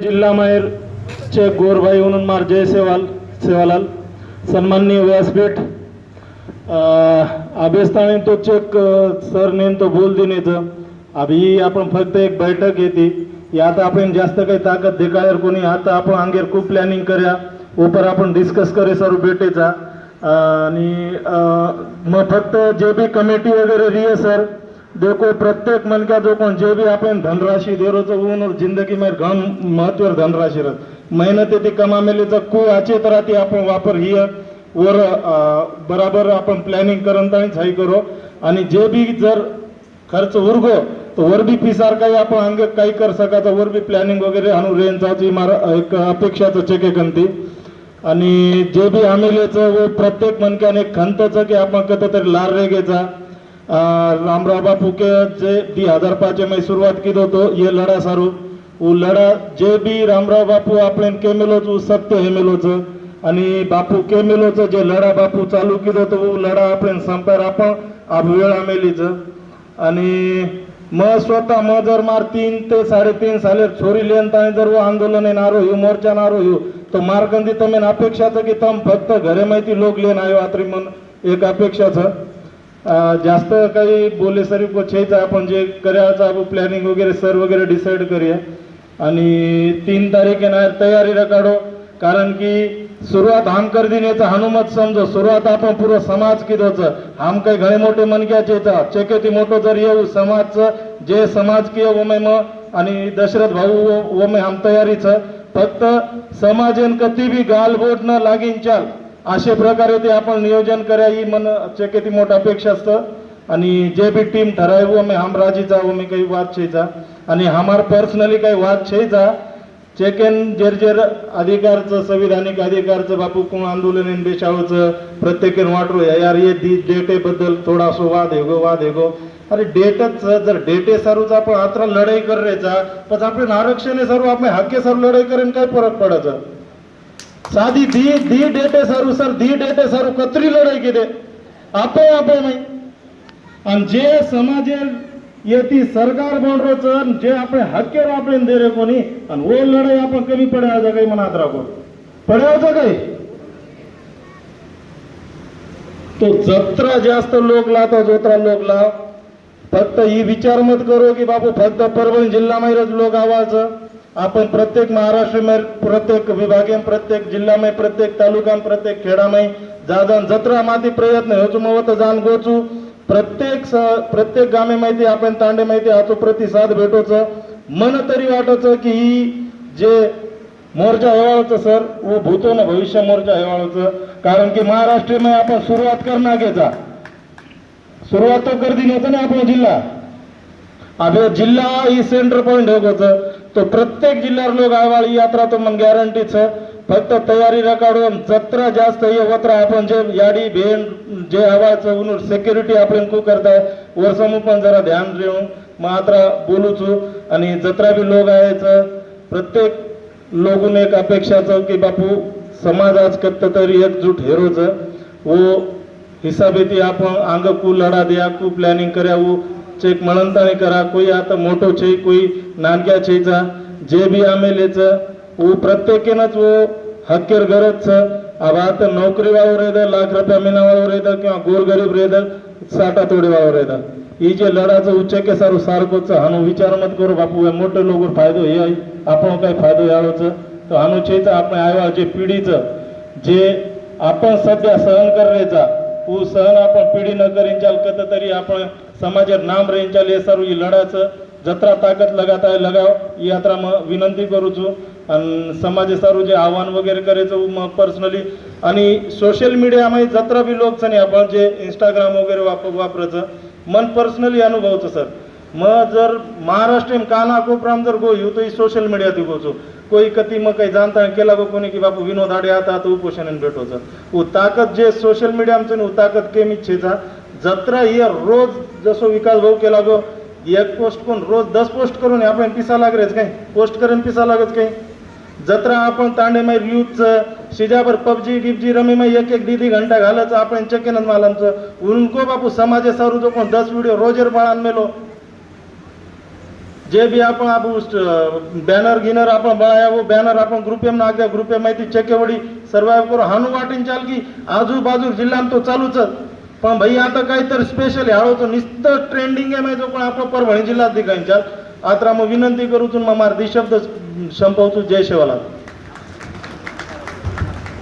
जिल्हा माहेरचे गोरभाई म्हणून मार जय सेवालाल सन्माननीय व्यासपीठ अभ्यस्थाने तो चेक सर ने तो बोल देने अभी आपण फक्त एक बैठक येते यात आपण जास्त काही ताकद देखायर कोणी आता आपण अंगेर खूप प्लॅनिंग कर्या ऊपर आपण डिस्कस करे सर भेटेचा आणि मग फक्त जे भी कमिटी वगैरे रही है सर देखो प्रत्येक मन का जो कौन जो भी अपन धनराशि दे रो तो वो जिंदगी में घन महत्व धनराशि रह मेहनत येते कमा मेले तर खूप अच्छे तरह ती आपण वापर ही वर बराबर आपण प्लॅनिंग करतानीच हाई करो आणि जे भी जर खर्च उरगो तो वर भी पिसार काही आपण अंग काही कर सका तर वर भी प्लॅनिंग वगैरे आणू रेंचाची एक अपेक्षाचं चेके कंती आणि जे भी आमेलेचं वो प्रत्येक मनक्याने एक खंतचं की आपण कत तरी लार रेगेचा रामराव बापू के जे 2005 में शुरुआत की दो तो ये लड़ा सारू वो लड़ा जे भी रामराव बापू आपण के मेलोच सत्य हे मेलोच आणि बापू के मेलोच जे लढा बापू चालू की दो तो वो लढा आपण संपार आपण अब वेळ आमेलीच आणि मग स्वतः मग जर मार 3 ते 3.5 साले छोरी लेनताने जर वो आंदोलन नारो हो मोर्चा नारो हो तो मार्गंदी तमें अपेक्षा की तम फक्त घरे माहिती लोक लेन आयो आत्री मन एक अपेक्षा जास्त काही बोले सरी को छेचा आपण जे करायचं आपण प्लॅनिंग वगैरे सर वगैरे डिसाइड करूया आणि 3 तारखेला तयारी रकाडो कारण की सुरुवात हम कर देण्याचा हनुमत समजो सुरुवात आपण पूर्ण समाज किदोच हम काही घणे मोठे मनक्याचे चेकेती मोठो जर येऊ समाजचं जे समाज किय ओमे मग आणि दशरथ भाऊ ओमे हम तयारीच फक्त समाजेन कधी भी गालबोट न लागीन चाल अशा प्रकारे ते आपण नियोजन करा ही मन चेकेती मोठा अपेक्षा असतं आणि जे भी टीम ठरावू मी हम राजीचा मी काही वाद छेचा आणि हमार पर्सनली काही वाद छेचा चेकेन जेर अधिकारचं संविधानिक अधिकारचं बापू कोण आंदोलन बेशाळचं प्रत्येकेन वाटरू यार ये डेटे बद्दल थोडासो वाद हेगो अरे डेटच जर डेटे सारूच आपण आत्रा लढाई करायचा पण आपण आरक्षण सर्व आपण हक्के सर्व लढाई करेन काय फरक पडायचा साधी दी डेटे सारू सर दी डेटे सारू कतरी लढाई किती आपे नाही आणि जे समाजेल येती सरकार बोलरोच जे आपण हक्केवर आपण दे रे कोणी आणि वो लढाई आपण कमी पडायचं काही मनात राखो पडायचं काही तो जत्रा जास्त लोक लावतो जोत्रा लोक लाव फक्त ही विचार मत करो की बापू फक्त परभणी जिल्हा माहीरच लोक आवाज आपण प्रत्येक महाराष्ट्र में प्रत्येक विभागे प्रत्येक जिल्हा में प्रत्येक तालुका में प्रत्येक खेडा में जादान जत्रा माती प्रयत्न होचू मवत जाण गोचू प्रत्येक गामे माहिती आपण तांडे माहिती आचो प्रतिसाद भेटोच मन तरी वाटोच की ही जे मोर्चा हेवाळोच सर वो भूतो न भविष्य मोर्चा हेवाळोच कारण की महाराष्ट्र में आपण सुरुवात करना घेचा सुरुवात तो कर दी ना आपण जिल्हा अबे जिल्हा ही सेंटर पॉइंट होगोच तो प्रत्येक जिल्ह्यावर लोक आवाळी यात्रा तो मन गॅरंटीच फक्त तयारी रकाडून जत्रा जास्त ये वत्रा आपण जे याडी भेंड जे आवाज उन्हून सिक्युरिटी आपण को करताय वर्षमू पण जरा ध्यान देऊन मात्र बोलूचू आणि जत्रा बी लोक आहेच प्रत्येक लोगून एक अपेक्षाचं की बापू समाज आज कत्त तरी एकजूट हेरोच वो हिसाबेती आपण अंग कू लढा द्या कू प्लॅनिंग कर्या वो चेक म्हणताने करा कोई आता मोठो छे कोई नानक्या छेचा जे भी आमेलेच वो प्रत्येकेनच वो हक्केर गरज अब आता नोकरी वावर रेद लाख रुपया महिना वावर रेद किंवा गोरगरीब रेद साठा तोडे वावर रेद ही जे लढाचं उच्चके सारू सारखोच हानू विचार मत करू बापू मोठे लोक फायदो हे आपण काही फायदो यावच तो हानू छेचा आपण आयवा जे पिढीचं जे आपण सध्या सहन करायचा वो सहन आपण पिढी न करीन चाल कत तरी आपण समाजात नाम रेन चाल हे सर्व लढाचं जत्रा ताकद लगाता है लगाव यात्रा मग विनंती करूचो आणि समाज सारू जे आव्हान वगैरे करायचं मग पर्सनली आणि सोशल मीडिया मध्ये जत्रा बी लोक नाही आपण जे इंस्टाग्राम वगैरे वापरायचं मन पर्सनली अनुभवचं सर मग जर महाराष्ट्र काना कोपराम जर गो येऊ तो सोशल मीडिया ती गोचो कोई कती मग काही जाणता केला गो कोणी की बापू विनोद आडे आता उपोषण भेटोचं वो ताकद जे सोशल मीडिया आमचं वो ताकद केम इच्छेचा जत्रा ही रोज जसो विकास भाऊ केला गो एक पोस्ट करून रोज 10 पोस्ट करून आपण पिसा लागरेच काही पोस्ट करून पिसा लागत काही जत्रा आपण तांडे माय यूथ शिजाबर पबजी गिबजी रमी माय एक दीदी घंटा घालायचं आपण चकेनच मालांचं उनको बापू समाजे सारू जो कोण 10 व्हिडिओ रोजर बाळान मेलो जे भी आपण बैनर गिनर आपण बनाया वो बैनर आपण ग्रुपे में नाख्या ग्रुपे माहिती चकेवडी सर्वाइव करू हानू वाटेन चाल की आजूबाजू जिल्ह्यात तो चालूच पण भाई आता काहीतरी स्पेशल ह्याळोचं नुसतं ट्रेंडिंग आहे माहिती पण आपण परभणी जिल्ह्यात दिखायन चाल आता मग विनंती करू तुम्ही मार शब्द संपवतो जय शिवालाल.